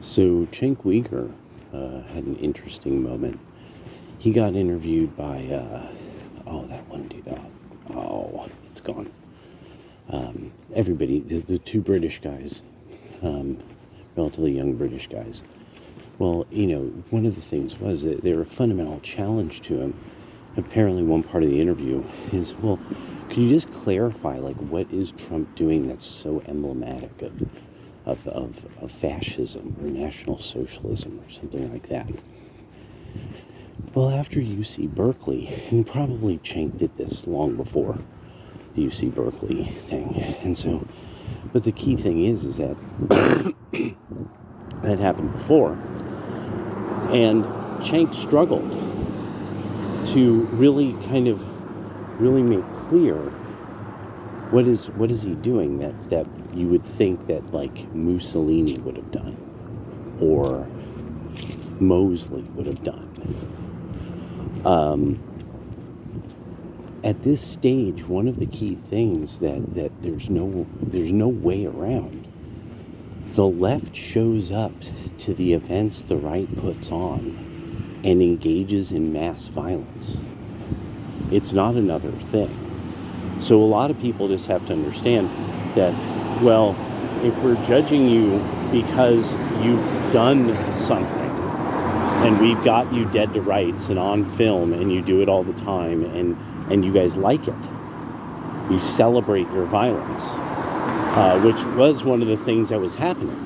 So Cenk Uygur had an interesting moment. He got interviewed by, that one dude. It's gone. Everybody, the two British guys, relatively young British guys. Well, one of the things was that they were a fundamental challenge to him. Apparently one part of the interview is, well, could you just clarify, what is Trump doing that's so emblematic of fascism or National Socialism or something like that? Well, after UC Berkeley, and probably Cenk did this long before the UC Berkeley thing, and so, but the key thing is that that happened before, and Cenk struggled to really make clear what is he doing that you would think that Mussolini would have done or Mosley would have done. At this stage, one of the key things that there's no way around. The left shows up to the events the right puts on and engages in mass violence. It's not another thing. So a lot of people just have to understand that, well, if we're judging you because you've done something and we've got you dead to rights and on film and you do it all the time and you guys like it, you celebrate your violence, which was one of the things that was happening.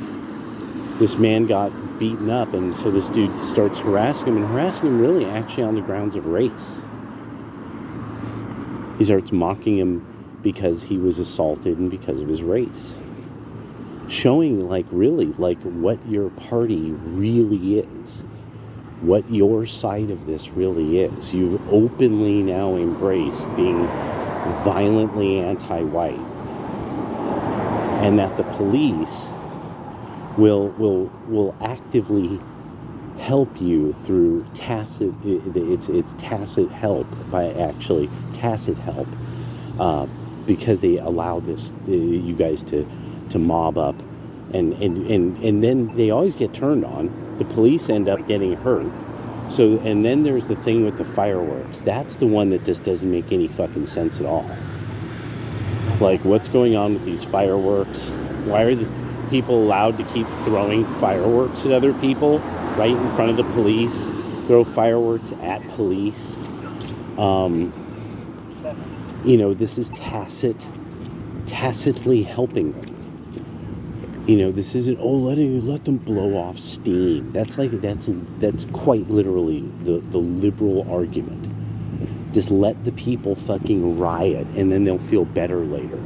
This man got beaten up, and so this dude starts harassing him really actually on the grounds of race. He starts mocking him because he was assaulted and because of his race. Showing what your party really is. What your side of this really is. You've openly now embraced being violently anti-white. And that the police will actively help you through tacit help because they allow you guys to mob up and then they always get turned on. The police end up getting hurt. So, and then there's the thing with the fireworks. That's the one that just doesn't make any fucking sense at all. What's going on with these fireworks? Why are the people allowed to keep throwing fireworks at other people right in front of the police? Throw fireworks at police. This is tacitly helping them. This isn't, let them blow off steam. That's quite literally the liberal argument. Just let the people fucking riot and then they'll feel better later.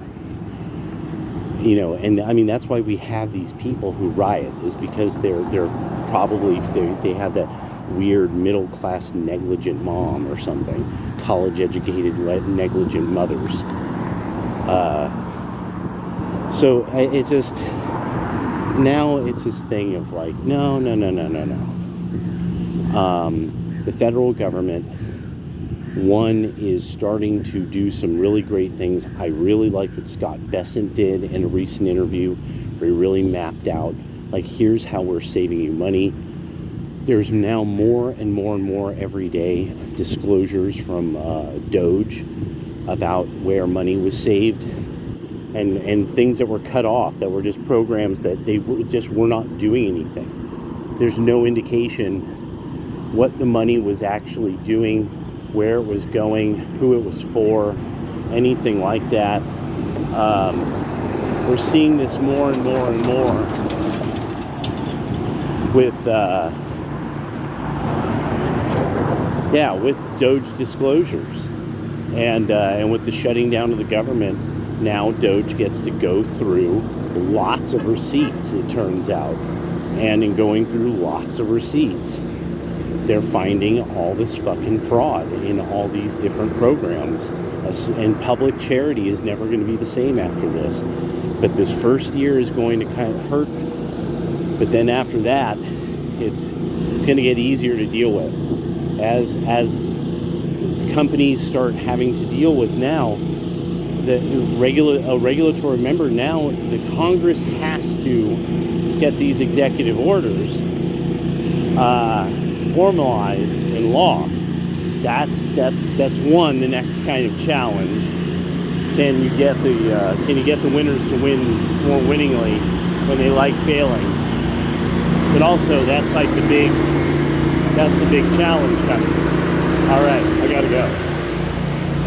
And I mean, that's why we have these people who riot, is because they're probably, they have that weird middle class negligent mom or something, college educated negligent mothers. So it's just, now it's this thing of no. The federal government, one, is starting to do some really great things. I really like what Scott Bessent did in a recent interview, where he really mapped out, here's how we're saving you money. There's now more and more every day disclosures from Doge about where money was saved and things that were cut off, that were just programs that they were not doing anything. There's no indication what the money was actually doing, where it was going, who it was for, anything like that. We're seeing this more and more with Doge disclosures and with the shutting down of the government. Now Doge gets to go through lots of receipts, it turns out, and in going through lots of receipts, they're finding all this fucking fraud in all these different programs. And public charity is never going to be the same after this. But this first year is going to kind of hurt. But then after that, it's going to get easier to deal with. As companies start having to deal with now a regulatory member. Now the Congress has to get these executive orders formalized in law. That's the next kind of challenge. Can you get the winners to win more winningly when they like failing? But also that's the big challenge coming. All right, I gotta go.